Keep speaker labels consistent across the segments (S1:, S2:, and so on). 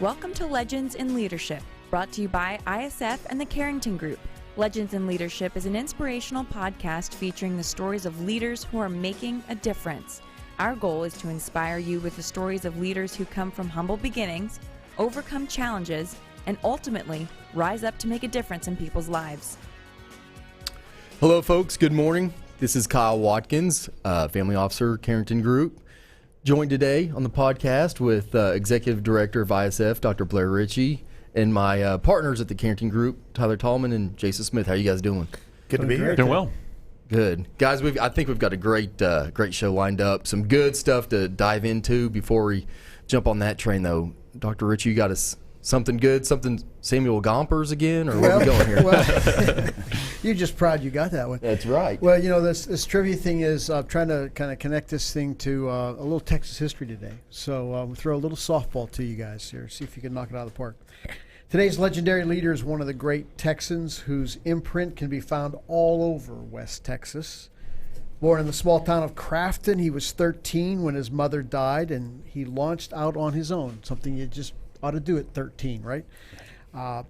S1: Welcome to Legends in Leadership, brought to you by ISF and the Carrington Group. Legends in Leadership is an inspirational podcast featuring the stories of leaders who are making a difference. Our goal is to inspire you with the stories of leaders who come from humble beginnings, overcome challenges, and ultimately rise up to make a difference in people's lives.
S2: Hello, folks. Good morning. This is Kyle Watkins, Family Officer, Carrington Group. Joined today on the podcast with Executive Director of ISF, Dr. Blair Ritchie, and my partners at the Carrington Group, Tyler Tallman and Jason Smith. How are you guys doing?
S3: Good to be here.
S4: Doing well.
S2: Good. Guys, I think we've got a great show lined up. Some good stuff to dive into before we jump on that train, though. Dr. Ritchie, you got us something good, something Samuel Gompers again, or where are we going here?
S3: Well, you're just proud you got that one.
S2: That's right.
S3: Well, you know, this trivia thing is trying to kind of connect this thing to a little Texas history today. So we'll throw a little softball to you guys here, see if you can knock it out of the park. Today's legendary leader is one of the great Texans whose imprint can be found all over West Texas. Born in the small town of Crafton, he was 13 when his mother died, and he launched out on his own, something you just ought to do at 13, right?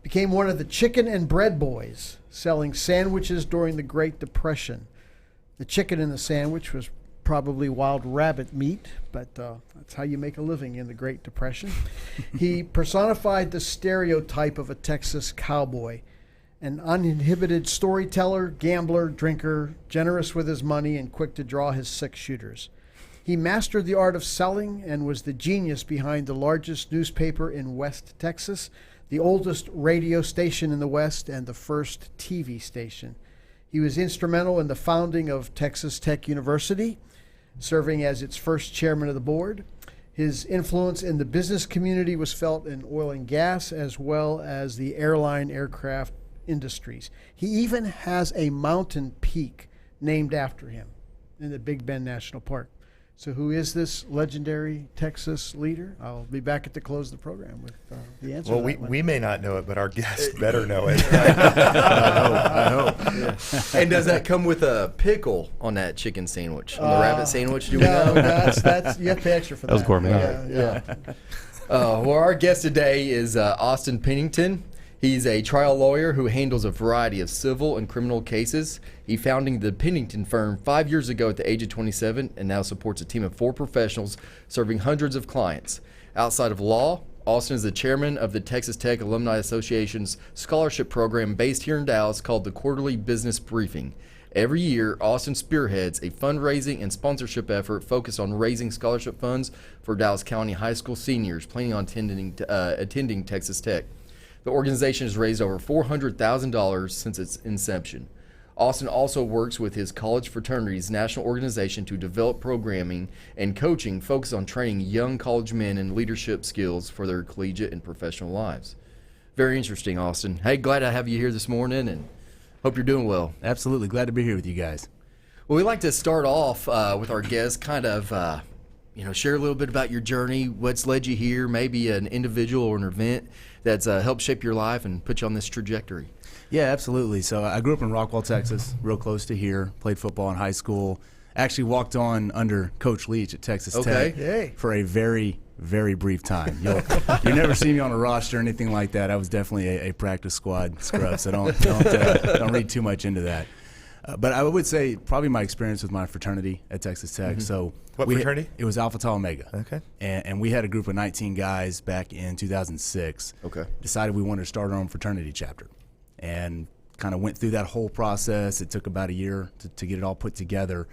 S3: Became one of the chicken and bread boys, selling sandwiches during the Great Depression. The chicken in the sandwich was probably wild rabbit meat, but that's how you make a living in the Great Depression. He personified the stereotype of a Texas cowboy, an uninhibited storyteller, gambler, drinker, generous with his money, and quick to draw his six-shooters. He mastered the art of selling and was the genius behind the largest newspaper in West Texas, the oldest radio station in the West, and the first TV station. He was instrumental in the founding of Texas Tech University, serving as its first chairman of the board. His influence in the business community was felt in oil and gas as well as the aircraft industries. He even has a mountain peak named after him in the Big Bend National Park. So who is this legendary Texas leader? I'll be back at the close of the program with the answer.
S5: Well,
S3: to that one.
S5: we may not know it, but our guest better know it.
S2: I hope. Yeah. And does that come with a pickle on that chicken sandwich, on the rabbit sandwich? Do we know?
S3: that's you have to pay extra for that.
S4: That was gourmet.
S3: Yeah.
S2: Well, our guest today is Austin Pennington. He's a trial lawyer who handles a variety of civil and criminal cases. He founded the Pennington firm 5 years ago at the age of 27 and now supports a team of 4 professionals serving hundreds of clients. Outside of law, Austin is the chairman of the Texas Tech Alumni Association's scholarship program based here in Dallas called the Quarterly Business Briefing. Every year, Austin spearheads a fundraising and sponsorship effort focused on raising scholarship funds for Dallas County high school seniors planning on attending Texas Tech. The organization has raised over $400,000 since its inception. Austin also works with his college fraternity's national organization to develop programming and coaching focused on training young college men in leadership skills for their collegiate and professional lives. Very interesting, Austin. Hey, glad to have you here this morning and hope you're doing well.
S4: Absolutely. Glad to be here with you guys.
S2: Well, we like to start off with our guests kind of share a little bit about your journey, what's led you here, maybe an individual or an event that's helped shape your life and put you on this trajectory.
S4: Yeah, absolutely. So I grew up in Rockwall, Texas, real close to here, played football in high school, actually walked on under Coach Leach at Texas Tech for a very, very brief time. You'll never see me on a roster or anything like that. I was definitely a practice squad scrub, so don't read too much into that. But I would say probably my experience with my fraternity at Texas Tech. Mm-hmm. So
S5: what fraternity?
S4: It was Alpha Tau Omega.
S5: Okay.
S4: And we had a group of 19 guys back in 2006.
S2: Okay.
S4: Decided we wanted to start our own fraternity chapter. And kind of went through that whole process. It took about a year to get it all put together.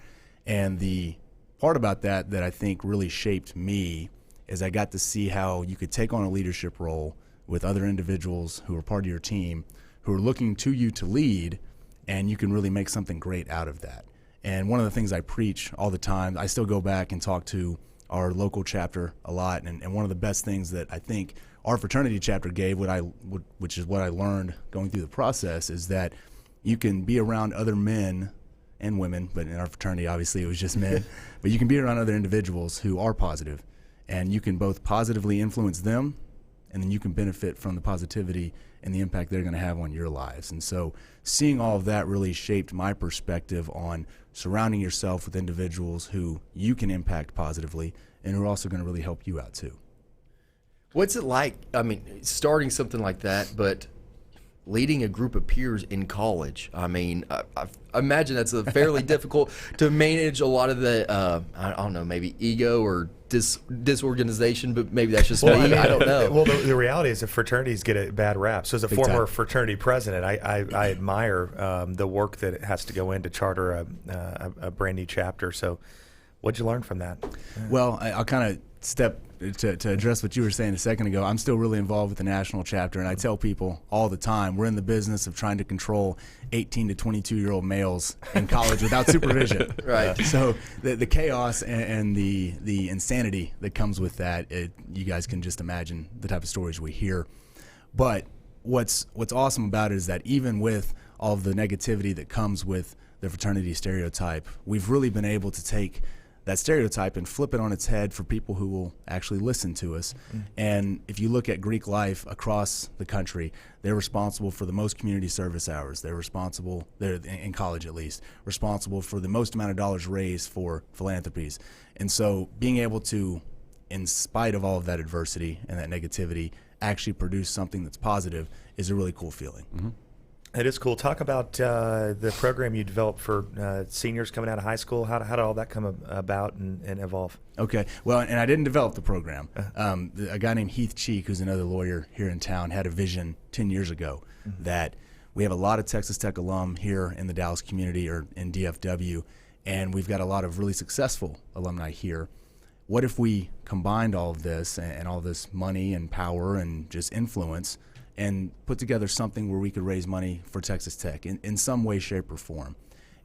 S4: And the part about that I think really shaped me is I got to see how you could take on a leadership role with other individuals who are part of your team who are looking to you to lead, and you can really make something great out of that. And one of the things I preach all the time, I still go back and talk to our local chapter a lot, and one of the best things that I think our fraternity chapter gave, which is what I learned going through the process, is that you can be around other men and women, but in our fraternity, obviously, it was just men. But you can be around other individuals who are positive, and you can both positively influence them, and then you can benefit from the positivity and the impact they're going to have on your lives. And so seeing all of that really shaped my perspective on surrounding yourself with individuals who you can impact positively and who are also going to really help you out too.
S2: What's it like, I mean, starting something like that, but leading a group of peers in college? I mean, I imagine that's a fairly difficult to manage a lot of the, I don't know, maybe ego or disorganization, but maybe that's just me. I don't know.
S5: Well, the reality is that fraternities get a bad rap. So as a
S4: Big
S5: former
S4: time.
S5: fraternity president, I admire the work that it has to go in to charter a brand new chapter. So what'd you learn from that?
S4: Well, I'll kind of step to address what you were saying a second ago. I'm still really involved with the national chapter, and I tell people all the time, we're in the business of trying to control 18 to 22-year-old males in college without supervision.
S2: Right.
S4: So the chaos and the insanity that comes with that, you guys can just imagine the type of stories we hear. But what's awesome about it is that even with all of the negativity that comes with the fraternity stereotype, we've really been able to take that stereotype and flip it on its head for people who will actually listen to us. And if you look at Greek life across the country, they're responsible for the most community service hours. They're in college at least, responsible for the most amount of dollars raised for philanthropies. And so being able to, in spite of all of that adversity and that negativity, actually produce something that's positive is a really cool feeling.
S2: Mm-hmm.
S5: It is cool. Talk about the program you developed for seniors coming out of high school. How did all that come about and evolve?
S4: Okay. Well, and I didn't develop the program. A guy named Heath Cheek, who's another lawyer here in town, had a vision 10 years ago that we have a lot of Texas Tech alum here in the Dallas community or in DFW, and we've got a lot of really successful alumni here. What if we combined all of this and all this money and power and just influence and put together something where we could raise money for Texas Tech in some way, shape, or form?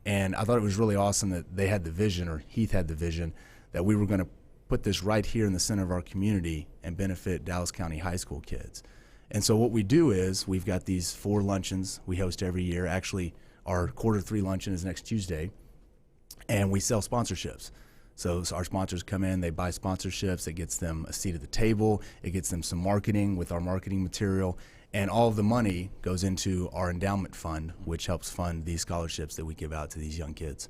S4: And I thought it was really awesome that they had the vision, or Heath had the vision, that we were going to put this right here in the center of our community and benefit Dallas County high school kids. And so what we do is we've got these 4 luncheons we host every year. Actually, our Q3 luncheon is next Tuesday, and we sell sponsorships. So our sponsors come in, they buy sponsorships, it gets them a seat at the table, it gets them some marketing with our marketing material, and all of the money goes into our endowment fund, which helps fund these scholarships that we give out to these young kids.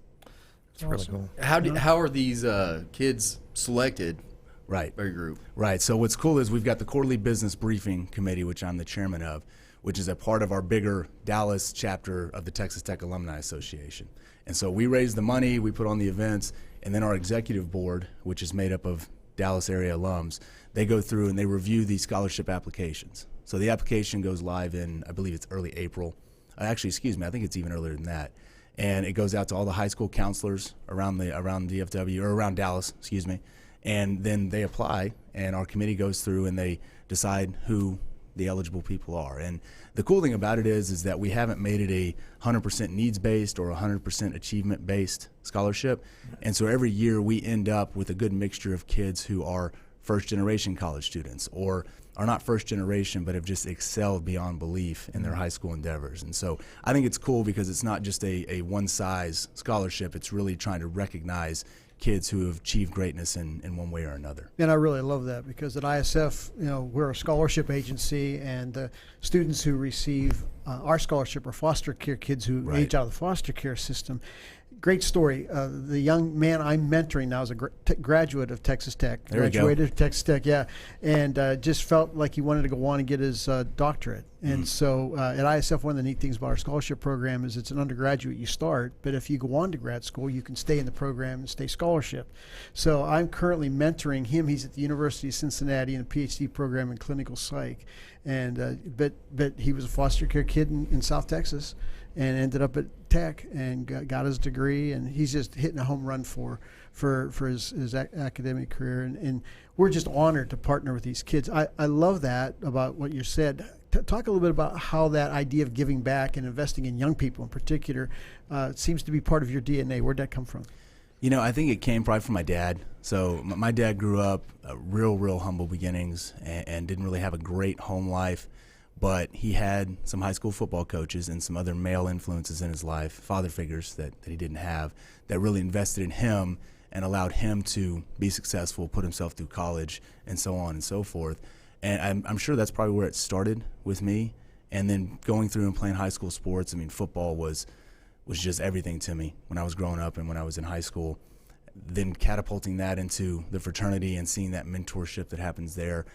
S5: It's really cool.
S2: How are these kids selected
S4: Right.
S2: by your group?
S4: Right. So what's cool is we've got the quarterly business briefing committee, which I'm the chairman of, which is a part of our bigger Dallas chapter of the Texas Tech Alumni Association. And so we raise the money, we put on the events, and then our executive board, which is made up of Dallas area alums, they go through and they review these scholarship applications. So the application goes live in, I believe it's early April. Actually, excuse me, I think it's even earlier than that. And it goes out to all the high school counselors around DFW, or around Dallas, excuse me. And then they apply, and our committee goes through and they decide who the eligible people are. And the cool thing about it is that we haven't made it a 100% needs-based or 100% achievement-based scholarship. And so every year we end up with a good mixture of kids who are first-generation college students, or are not first generation but have just excelled beyond belief in their high school endeavors. And so I think it's cool because it's not just a one-size scholarship. It's really trying to recognize kids who have achieved greatness in one way or another.
S3: And I really love that, because at ISF, we're a scholarship agency, and the students who receive our scholarship are foster care kids who
S4: Right.
S3: age out of the foster care system. Great story. The young man I'm mentoring now is a graduate of Texas Tech.
S4: There we go.
S3: Graduated of Texas Tech, yeah, and just felt like he wanted to go on and get his doctorate. And so at ISF, one of the neat things about our scholarship program is it's an undergraduate you start, but if you go on to grad school, you can stay in the program and stay scholarship. So I'm currently mentoring him. He's at the University of Cincinnati in a PhD program in clinical psych, and but he was a foster care kid in South Texas, and ended up at Tech and got his degree, and he's just hitting a home run for his academic career, and we're just honored to partner with these kids. I love that about what you said. Talk a little bit about how that idea of giving back and investing in young people in particular seems to be part of your DNA. Where'd that come from?
S4: I think it came probably from my dad. So my dad grew up real humble beginnings and didn't really have a great home life. but he had some high school football coaches and some other male influences in his life, father figures that he didn't have, that really invested in him and allowed him to be successful, put himself through college, and so on and so forth. And I'm sure that's probably where it started with me. And then going through and playing high school sports, I mean, football was just everything to me when I was growing up and when I was in high school. Then catapulting that into the fraternity and seeing that mentorship that happens there.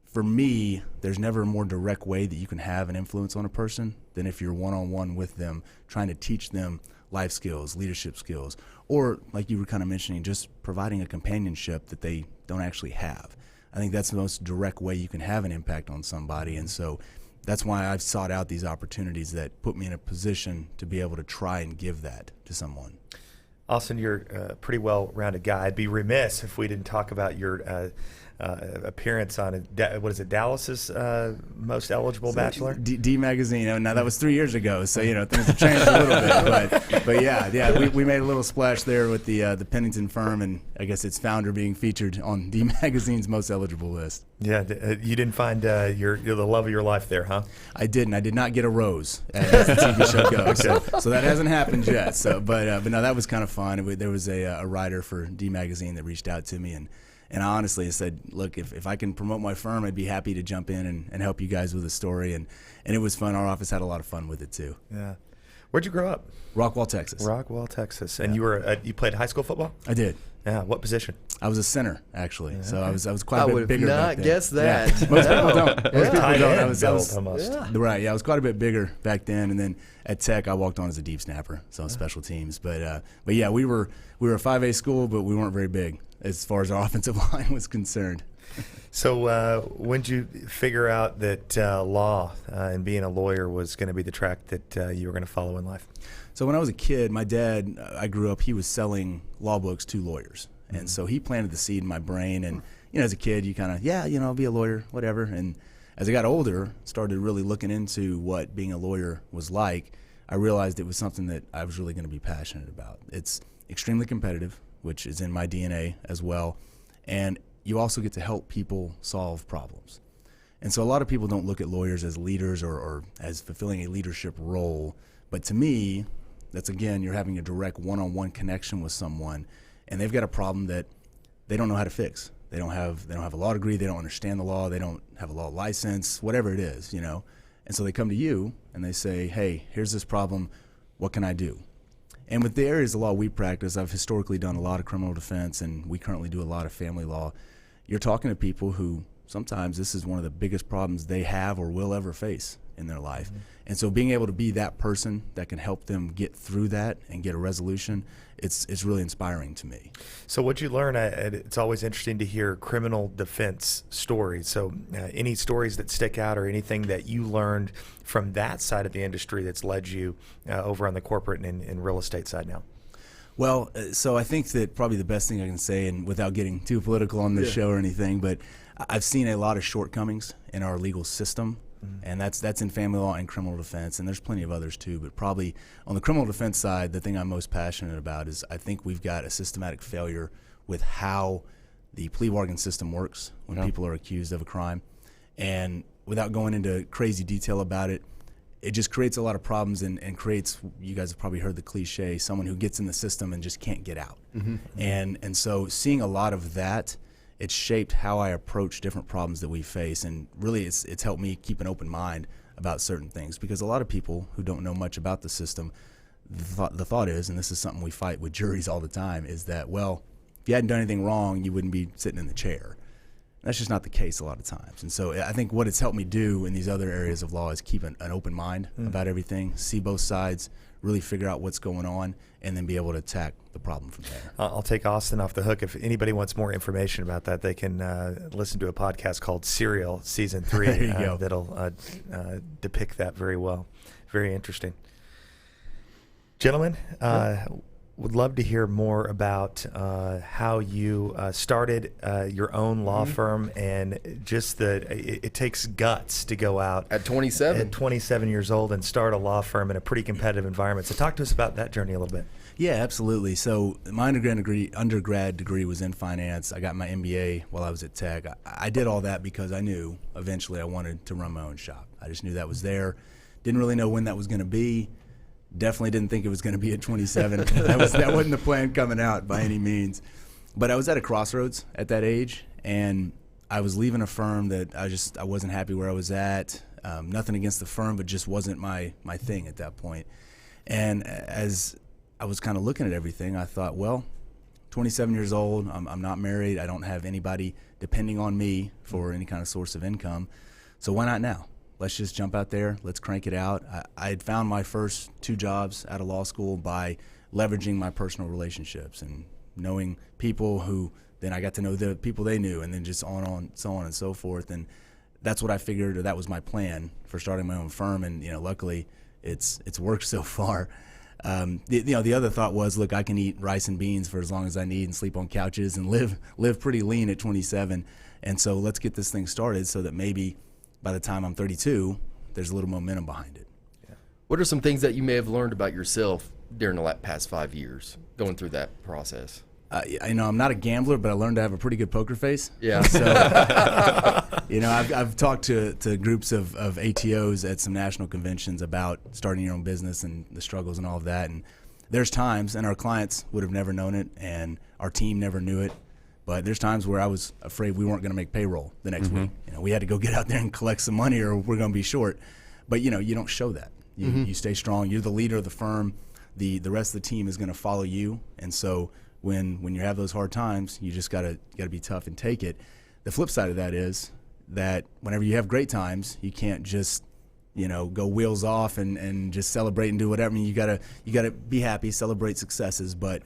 S4: For me, there's never a more direct way that you can have an influence on a person than if you're one-on-one with them, trying to teach them life skills, leadership skills, or like you were kind of mentioning, just providing a companionship that they don't actually have. I think that's the most direct way you can have an impact on somebody. And so that's why I've sought out these opportunities that put me in a position to be able to try and give that to someone.
S5: Austin, you're a pretty well-rounded guy. I'd be remiss if we didn't talk about your appearance on Dallas's Most Eligible Bachelor?
S4: D Magazine. Now that was 3 years ago, so things have changed a little bit. But yeah, we made a little splash there with the Pennington firm, and I guess its founder being featured on D Magazine's Most Eligible list.
S5: Yeah, you didn't find the love of your life there, huh?
S4: I didn't. I did not get a rose as the TV show goes. Okay. So that hasn't happened yet. But no, that was kind of fun. There was a writer for D Magazine that reached out to me, and I honestly said, look, if I can promote my firm, I'd be happy to jump in and help you guys with a story. And it was fun. Our office had a lot of fun with it, too.
S5: Yeah. Where'd you grow up?
S4: Rockwall, Texas.
S5: Rockwall, Texas. And you played high school football?
S4: I did.
S5: Yeah. What position?
S4: I was a center, actually. So I was quite
S2: I
S4: a bit
S2: would
S4: bigger.
S2: not guess that.
S4: Yeah. Most people don't. Most people
S5: Tight
S4: don't.
S5: end build, almost.
S4: Right. Yeah, I was quite a bit bigger back then. And then at Tech, I walked on as a deep snapper, so special teams. But yeah, we were a 5A school, but we weren't very big as far as our offensive line was concerned.
S5: So when did you figure out that law and being a lawyer was going to be the track that you were going to follow in life?
S4: So when I was a kid, my dad, I grew up, he was selling law books to lawyers. And so he planted the seed in my brain. And, as a kid, you kind of, I'll be a lawyer, whatever. And as I got older, started really looking into what being a lawyer was like, I realized it was something that I was really going to be passionate about. It's extremely competitive, which is in my DNA as well. And you also get to help people solve problems. And so a lot of people don't look at lawyers as leaders or as fulfilling a leadership role. But to me, that's, again, you're having a direct one-on-one connection with someone, and they've got a problem that they don't know how to fix. They don't have a law degree. They don't understand the law. They don't have a law license, whatever it is, And so they come to you and they say, hey, here's this problem. What can I do? And with the areas of law we practice, I've historically done a lot of criminal defense, and we currently do a lot of family law. You're talking to people who sometimes this is one of the biggest problems they have or will ever face in their life. Mm-hmm. And so being able to be that person that can help them get through that and get a resolution, it's really inspiring to me.
S5: So what'd you learn? It's always interesting to hear criminal defense stories. So any stories that stick out or anything that you learned from that side of the industry that's led you over on the corporate and real estate side now?
S4: Well, so I think that probably the best thing I can say, and without getting too political on this show or anything, but I've seen a lot of shortcomings in our legal system, and that's in family law and criminal defense, and there's plenty of others too. But probably on the criminal defense side, the thing I'm most passionate about is I think we've got a systematic failure with how the plea bargain system works when people are accused of a crime. And without going into crazy detail about it, it just creates a lot of problems and creates, you guys have probably heard the cliche, someone who gets in the system and just can't get out. Mm-hmm. And so seeing a lot of that, it's shaped how I approach different problems that we face. And really it's helped me keep an open mind about certain things, because a lot of people who don't know much about the system, the thought is, and this is something we fight with juries all the time, is that, well, if you hadn't done anything wrong, you wouldn't be sitting in the chair. That's just not the case a lot of times. And so I think what it's helped me do in these other areas of law is keep an open mind about everything, see both sides, really figure out what's going on, and then be able to attack the problem from there.
S5: I'll take Austin off the hook. If anybody wants more information about that, they can listen to a podcast called Serial Season 3 that'll depict that very well. Very interesting. Gentlemen, would love to hear more about how you started your own law firm, and just it takes guts to go out
S2: at 27
S5: years old and start a law firm in a pretty competitive environment. So talk to us about that journey a little bit.
S4: Yeah, absolutely. So my undergrad degree was in finance. I got my MBA while I was at Tech. I did all that because I knew eventually I wanted to run my own shop. I just knew that was there. Didn't really know when that was going to be. Definitely didn't think it was going to be at 27. That wasn't the plan coming out by any means. But I was at a crossroads at that age, and I was leaving a firm that I wasn't happy where I was at. Nothing against the firm, but just wasn't my thing at that point. And as I was kind of looking at everything, I thought, well, 27 years old, I'm not married, I don't have anybody depending on me for any kind of source of income, so why not now? Let's just jump out there, let's crank it out. I had found my first 2 jobs out of law school by leveraging my personal relationships and knowing people who then I got to know the people they knew, and then just so on and so forth. And that's what I figured, or that was my plan for starting my own firm. And luckily, it's worked so far. The other thought was, look, I can eat rice and beans for as long as I need and sleep on couches and live pretty lean at 27. And so let's get this thing started so that maybe by the time I'm 32, there's a little momentum behind it.
S2: Yeah. What are some things that you may have learned about yourself during the past 5 years, going through that process?
S4: I'm not a gambler, but I learned to have a pretty good poker face.
S2: Yeah.
S4: So, I've talked to groups of ATOs at some national conventions about starting your own business and the struggles and all of that. And there's times, and our clients would have never known it, and our team never knew it, but there's times where I was afraid we weren't going to make payroll the next week. We had to go get out there and collect some money, or we're going to be short. But you don't show that. You stay strong. You're the leader of the firm. The rest of the team is going to follow you, and so when you have those hard times, you just gotta be tough and take it. The flip side of that is that whenever you have great times, you can't just go wheels off and just celebrate and do whatever. I mean, you gotta be happy, celebrate successes, but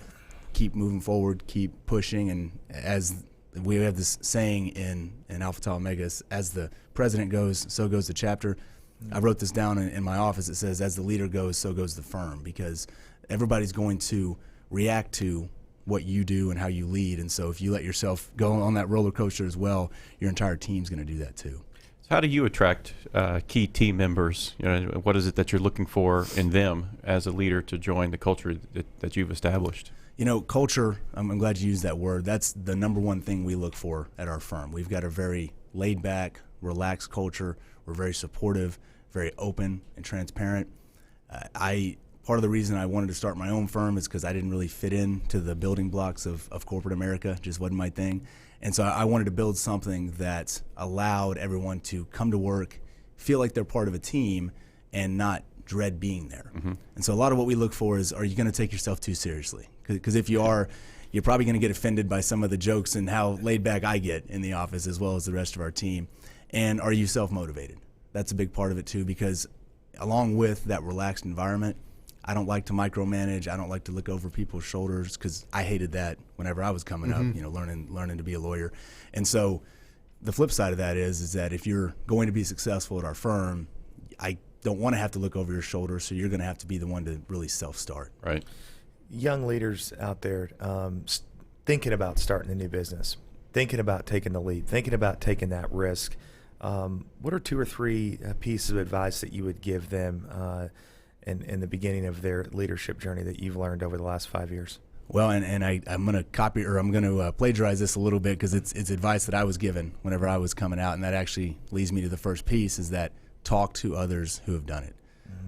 S4: keep moving forward, keep pushing. And as we have this saying in Alpha Tau Omega, as the president goes, so goes the chapter. I wrote this down in my office. It says, as the leader goes, so goes the firm, because everybody's going to react to what you do and how you lead. And so if you let yourself go on that roller coaster as well, your entire team's going to do that too.
S6: So how do you attract key team members? What is it that you're looking for in them as a leader to join the culture that you've established?
S4: Culture, I'm glad you used that word. That's the number one thing we look for at our firm. We've got a very laid back, relaxed culture. We're very supportive, very open and transparent. Part of the reason I wanted to start my own firm is because I didn't really fit into the building blocks of corporate America. Just wasn't my thing. And so I wanted to build something that allowed everyone to come to work, feel like they're part of a team, and not dread being there. And so a lot of what we look for is, are you going to take yourself too seriously? Because if you are, you're probably going to get offended by some of the jokes and how laid back I get in the office, as well as the rest of our team. And are you self-motivated? That's a big part of it too, because along with that relaxed environment, I don't like to micromanage. I don't like to look over people's shoulders, because I hated that whenever I was coming up, learning to be a lawyer. And so the flip side of that is that if you're going to be successful at our firm, I don't want to have to look over your shoulder, so you're going to have to be the one to really self-start.
S6: Right.
S5: Young leaders out there thinking about starting a new business, thinking about taking the lead, thinking about taking that risk. What are 2 or 3 pieces of advice that you would give them in the beginning of their leadership journey that you've learned over the last 5 years?
S4: Well, and I'm going to copy, or I'm going to plagiarize this a little bit, because it's advice that I was given whenever I was coming out, and that actually leads me to the first piece, is that talk to others who have done it.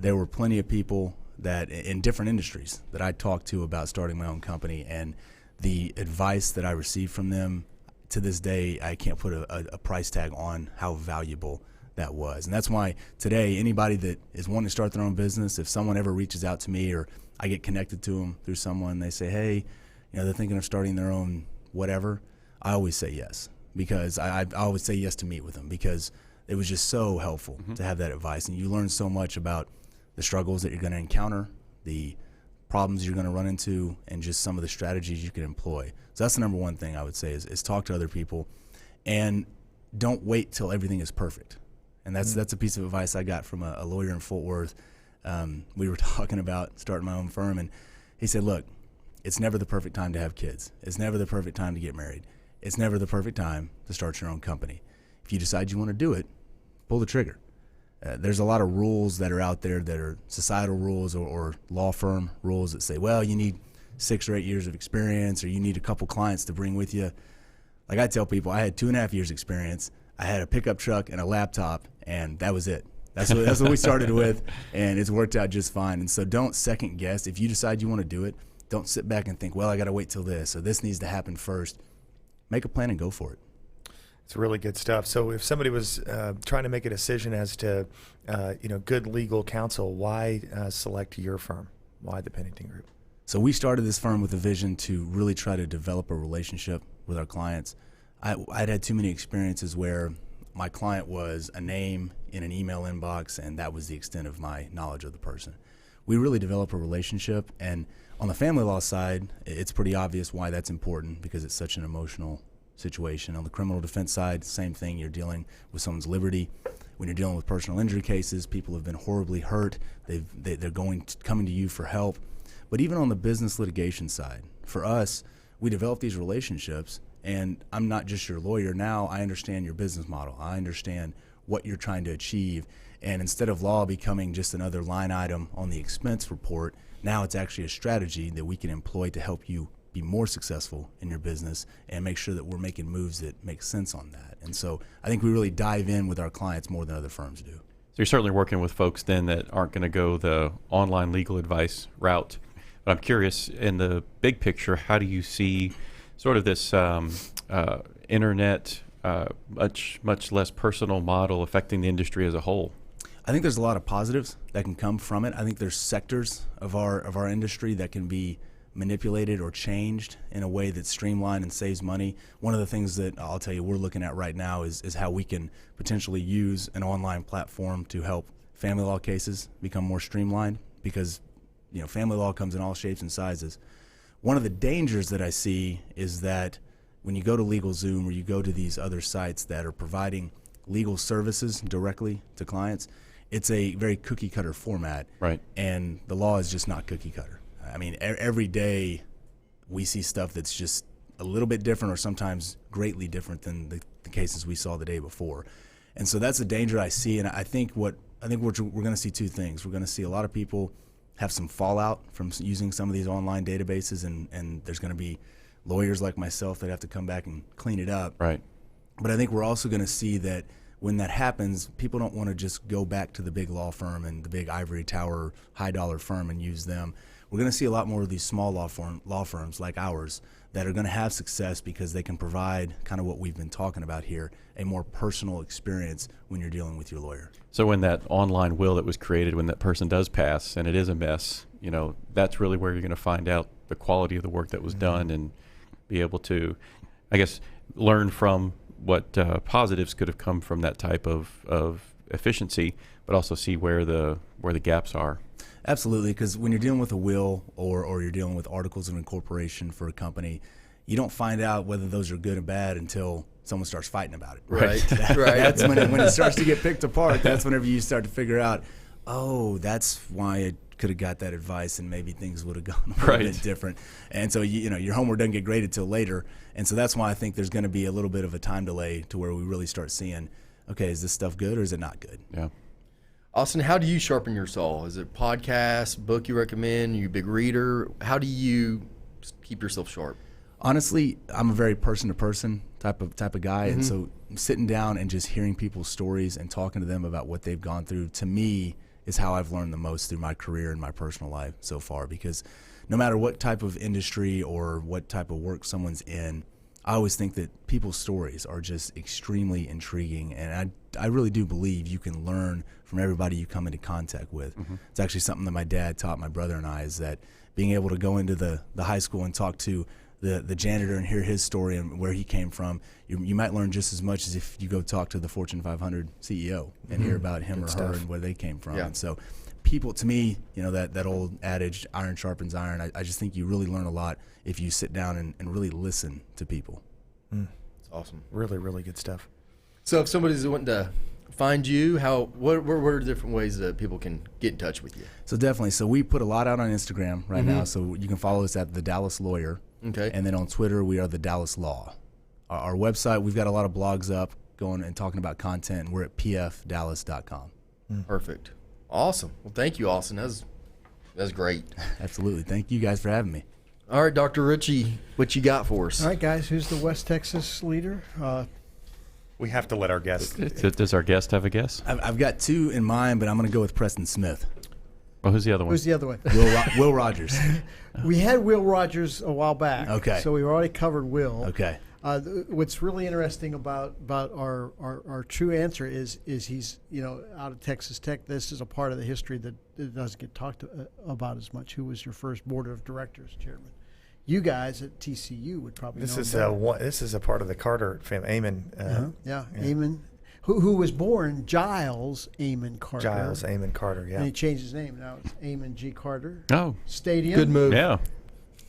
S4: There were plenty of people that in different industries that I talked to about starting my own company, and the advice that I received from them, to this day, I can't put a price tag on how valuable that was. And that's why today, anybody that is wanting to start their own business, if someone ever reaches out to me, or I get connected to them through someone, they say, hey, they're thinking of starting their own whatever, I always say yes, because I always say yes to meet with them, because it was just so helpful to have that advice. And you learn so much about the struggles that you're going to encounter, the problems you're going to run into, and just some of the strategies you can employ. So that's the number one thing I would say is talk to other people, and don't wait till everything is perfect. And that's a piece of advice I got from a lawyer in Fort Worth. We were talking about starting my own firm, and he said, look, it's never the perfect time to have kids. It's never the perfect time to get married. It's never the perfect time to start your own company. If you decide you want to do it, pull the trigger. There's a lot of rules that are out there that are societal rules or law firm rules that say, well, you need 6 or 8 years of experience, or you need a couple clients to bring with you. Like I tell people, I had 2.5 years experience. I had a pickup truck and a laptop, and that was it. That's what we started with, and it's worked out just fine. And so don't second guess. If you decide you want to do it, don't sit back and think, well, I got to wait till this, or this needs to happen first. Make a plan and go for it.
S5: It's really good stuff. So if somebody was trying to make a decision as to, good legal counsel, why select your firm? Why the Pennington Group?
S4: So we started this firm with a vision to really try to develop a relationship with our clients. I'd had too many experiences where my client was a name in an email inbox, and that was the extent of my knowledge of the person. We really develop a relationship, and on the family law side, it's pretty obvious why that's important, because it's such an emotional situation. On the criminal defense side, same thing. You're dealing with someone's liberty. When you're dealing with personal injury cases, people have been horribly hurt. They're coming to you for help. But even on the business litigation side, for us, we develop these relationships, and I'm not just your lawyer. Now I understand your business model. I understand what you're trying to achieve. And instead of law becoming just another line item on the expense report, now it's actually a strategy that we can employ to help you be more successful in your business and make sure that we're making moves that make sense on that. And so I think we really dive in with our clients more than other firms do.
S6: So you're certainly working with folks then that aren't going to go the online legal advice route. But I'm curious, in the big picture, how do you see sort of this internet, much less personal model affecting the industry as a whole?
S4: I think there's a lot of positives that can come from it. I think there's sectors of our industry that can be manipulated or changed in a way that's streamlined and saves money. One of the things that I'll tell you we're looking at right now is how we can potentially use an online platform to help family law cases become more streamlined, because family law comes in all shapes and sizes. One of the dangers that I see is that when you go to LegalZoom or you go to these other sites that are providing legal services directly to clients, it's a very cookie cutter format.
S6: Right.
S4: And the law is just not cookie cutter. I mean, every day we see stuff that's just a little bit different, or sometimes greatly different than the cases we saw the day before. And so that's a danger I see. And I think we're going to see two things. We're going to see a lot of people have some fallout from using some of these online databases, and there's going to be lawyers like myself that have to come back and clean it up.
S6: Right.
S4: But I think we're also going to see that when that happens, people don't want to just go back to the big law firm and the big ivory tower, high dollar firm and use them. We're going to see a lot more of these small law firms like ours that are going to have success because they can provide kind of what we've been talking about here, a more personal experience when you're dealing with your lawyer.
S6: So when that online will that was created, when that person does pass and it is a mess, that's really where you're going to find out the quality of the work that was done, and be able to, I guess, learn from what positives could have come from that type of efficiency, but also see where the gaps are.
S4: Absolutely, because when you're dealing with a will or you're dealing with articles of incorporation for a company, you don't find out whether those are good or bad until someone starts fighting about it.
S2: Right.
S4: That's when it starts to get picked apart. That's whenever you start to figure out, oh, that's why I could have got that advice and maybe things would have gone a little bit different. And so your homework doesn't get graded till later. And so that's why I think there's going to be a little bit of a time delay to where we really start seeing, okay, is this stuff good or is it not good?
S6: Yeah.
S2: Austin, how do you sharpen your saw? Is it podcast, book you recommend? Are you a big reader? How do you keep yourself sharp?
S4: Honestly, I'm a very person-to-person type of guy, and so sitting down and just hearing people's stories and talking to them about what they've gone through, to me, is how I've learned the most through my career and my personal life so far. Because no matter what type of industry or what type of work someone's in, I always think that people's stories are just extremely intriguing, and I really do believe you can learn from everybody you come into contact with. It's actually something that my dad taught my brother and I, is that being able to go into the high school and talk to the janitor and hear his story and where he came from, you might learn just as much as if you go talk to the Fortune 500 CEO and hear about him or her and where they came from.
S2: Yeah.
S4: And so people, to me, that old adage, iron sharpens iron, I just think you really learn a lot if you sit down and really listen to people.
S2: It's awesome.
S5: Really, really good stuff.
S2: So if somebody's wanting to find you, what are the different ways that people can get in touch with you?
S4: So definitely. So we put a lot out on Instagram right now. So you can follow us at The Dallas Lawyer.
S2: Okay.
S4: And then on Twitter, we are The Dallas Law. Our website, we've got a lot of blogs up going and talking about content, and we're at pfdallas.com.
S2: Perfect. Awesome. Well, thank you, Austin. That's great.
S4: Absolutely. Thank you guys for having me.
S2: All right, Dr. Ritchie, what you got for us?
S3: All right, guys, who's the West Texas leader?
S5: We have to let our guests.
S6: Does our guest have a guess?
S4: I've got two in mind, but I'm going to go with Preston Smith.
S6: Oh, who's the other one?
S3: Who's the other one?
S4: Will Rogers.
S3: We had Will Rogers a while back.
S4: Okay.
S3: So we already covered Will.
S4: Okay.
S3: What's really interesting about our true answer is he's out of Texas Tech. This is a part of the history that doesn't get talked about as much. Who was your first board of directors chairman? You guys at TCU would probably
S5: This
S3: know.
S5: This is a part of the Carter family. Amon.
S3: Amon, who was born Giles Amon Carter.
S5: Giles Amon Carter. Yeah.
S3: And he changed his name. Now it's Amon G. Carter.
S6: Oh,
S3: Stadium.
S2: Good move.
S6: yeah.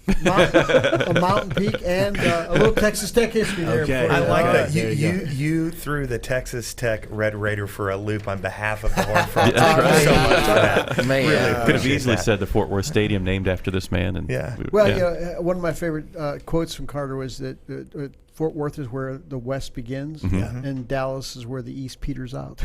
S3: A mountain peak and a little Texas Tech history there.
S4: Okay.
S3: for
S5: I
S3: you.
S5: like
S4: All
S5: that
S4: right, there you go.
S5: you threw the Texas Tech Red Raider for a loop on behalf of the Horned Frogs.
S6: Yeah, that's
S5: Thank you
S6: right.
S5: so much for that.
S2: Man.
S5: Really
S6: Could have
S5: appreciate
S6: easily
S5: that.
S6: said the Fort Worth Stadium named after this man. And
S5: Yeah.
S3: Well, one of my favorite quotes from Carter was that Fort Worth is where the West begins, and Dallas is where the East peters out.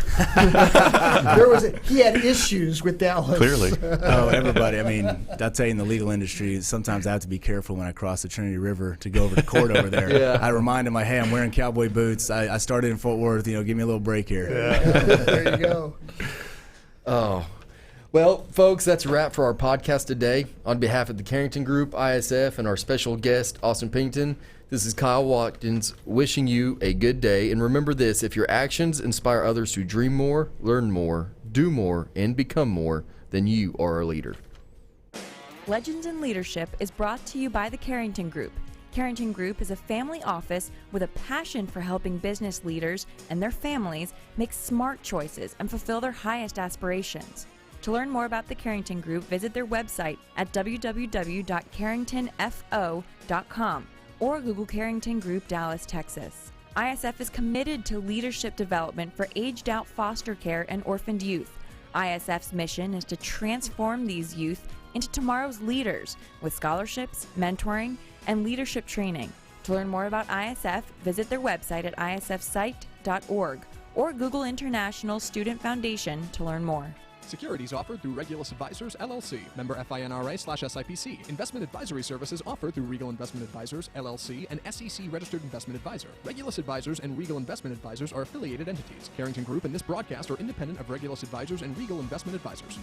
S3: He had issues with Dallas.
S6: Clearly.
S4: Oh, everybody. I mean, I'll tell you, in the legal industry, sometimes I have to be careful when I cross the Trinity River to go over to court over there.
S2: Yeah.
S4: I remind them, hey, I'm wearing cowboy boots. I started in Fort Worth. Give me a little break here.
S3: There you go.
S2: Oh. Well, folks, that's a wrap for our podcast today. On behalf of the Carrington Group, ISF, and our special guest, Austin Pennington, this is Kyle Watkins wishing you a good day. And remember this, if your actions inspire others to dream more, learn more, do more, and become more, then you are a leader.
S1: Legends in Leadership is brought to you by the Carrington Group. Carrington Group is a family office with a passion for helping business leaders and their families make smart choices and fulfill their highest aspirations. To learn more about the Carrington Group, visit their website at www.carringtonfo.com or Google Carrington Group Dallas, Texas. ISF is committed to leadership development for aged-out foster care and orphaned youth. ISF's mission is to transform these youth into tomorrow's leaders with scholarships, mentoring, and leadership training. To learn more about ISF, visit their website at isfsite.org or Google International Student Foundation to learn more.
S7: Securities offered through Regulus Advisors, LLC, member FINRA/SIPC. Investment advisory services offered through Regal Investment Advisors, LLC, an SEC-registered investment advisor. Regulus Advisors and Regal Investment Advisors are affiliated entities. Carrington Group and this broadcast are independent of Regulus Advisors and Regal Investment Advisors.